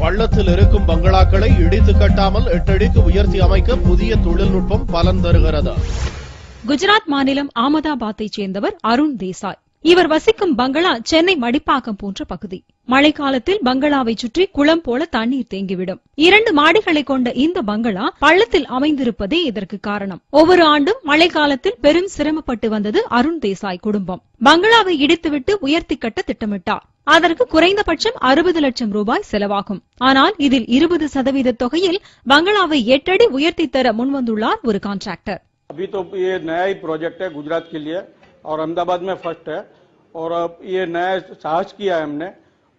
பள்ளத்தில் இருக்கும் பங்களாக்களை இடித்து கட்டாமல் 8 அடிக்கு உயர்த்தி அமைக்க புதிய தொழில்நுட்பம் பலன் தருகிறது. குஜராத் மாநிலம் ஆமதாபாத்தைச் சேர்ந்தவர் அருண் தேசாய். இவர் வசிக்கும் பங்களா சென்னை மடிப்பாக்கம் போன்ற பகுதி. மழைக்காலத்தில் பங்களாவை சுற்றி குளம் போல தண்ணீர் தேங்கிவிடும். 2 மாடிகளை கொண்ட இந்த பங்களா பள்ளத்தில் அமைந்திருப்பதே இதற்கு காரணம். ஒவ்வொரு ஆண்டும் மழைக்காலத்தில் பெரும் சிரமப்பட்டு வந்தது அருண் தேசாய் குடும்பம். பங்களாவை இடித்துவிட்டு உயர்த்தி கட்ட திட்டமிட்டார். அதற்கு குறைந்தபட்சம் 60 லட்சம் ரூபாய் செலவாகும். ஆனால் இதில் 20% தொகையில் பங்களாவை 8 அடி உயர்த்தி தர முன்வந்துள்ளார் ஒரு கான்ட்ராக்டர். अभी तो ये नया ही प्रोजेक्ट है गुजरात के लिए और अहमदाबाद में फर्स्ट है और ये नया साहस किया है हमने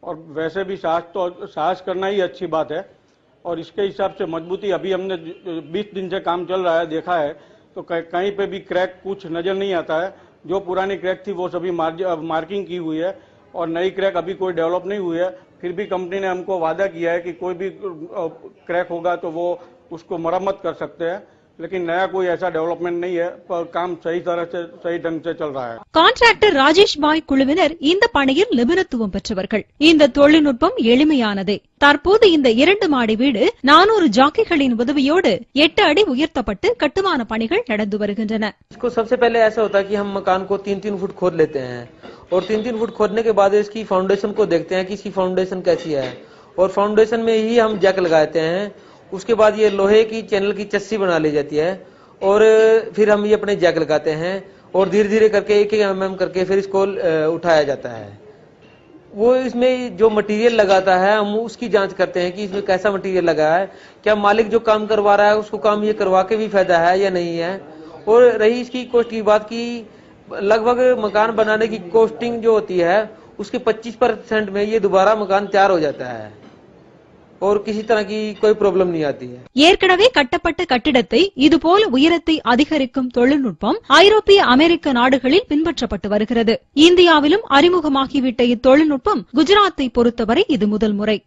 और वैसे भी साहस करना ही अच्छी बात है और इसके हिसाब से मजबूती अभी हमने 20 दिन से काम चल रहा है देखा है तो कहीं पे भी क्रैक कुछ नजर नहीं आता है। जो पुरानी क्रैक थी वो सभी मार्किंग की हुई है और नई क्रैक अभी कोई डेवलप नहीं हुई है। फिर भी कंपनी ने हमको वादा किया है कि कोई भी क्रैक होगा तो वो उसको मरम्मत कर सकते हैं, लेकिन नया कोई ऐसा डेवलपमेंट नहीं है। काम सही तरह से सही ढंग से चल रहा है. கான்ட்ராக்டர் ராஜேஷ் பாய் குழுவினர் இந்த பணியில் நிபுணத்துவம் பெற்றவர்கள். இந்த தொழில்நுட்பம் எளிமையானதே. தற்போது இந்த 2 மாடி வீடு 400 ஜாக்கிகளின் உதவியோடு 8 அடி உயர்த்தப்பட்டு கட்டுமான பணிகள் நடந்து வருகின்றன. इसको सबसे पहले ऐसा होता है कि हम मकान को 3-3 फुट खोद लेते हैं और 3-3 फुट खोदने के बाद इसकी फाउंडेशन को देखते हैं कि इसकी फाउंडेशन कैसी है और फाउंडेशन में ही हम जैक लगाते हैं। उसके बाद ये लोहे की चैनल की चस्सी बना ली जाती है और फिर हम ये अपने जैक लगाते हैं और धीरे धीरे करके 1-1 mm करके फिर इसको उठाया जाता है। वो इसमें जो मटेरियल लगाता है हम उसकी जांच करते हैं कि इसमें कैसा मटेरियल लगा है, क्या मालिक जो काम करवा रहा है उसको काम ये करवा के भी फायदा है या नहीं है। और रही इसकी कॉस्ट की बात की, लगभग मकान बनाने की कॉस्टिंग जो होती है उसके 25% में ये दोबारा मकान तैयार हो जाता है और किसी तरह की कोई प्रॉब्लम नहीं आती है. ஏற்கனவே கட்டப்பட்ட கட்டிடத்தை இதுபோல உயரத்தை அதிகரிக்கும் தொழில்நுட்பம் ஐரோப்பிய அமெரிக்க நாடுகளில் பின்பற்றப்பட்டு வருகிறது. இந்தியாவிலும் அறிமுகமாகிவிட்ட இத்தொழில்நுட்பம் குஜராத்தை பொறுத்தவரை இது முதல் முறை.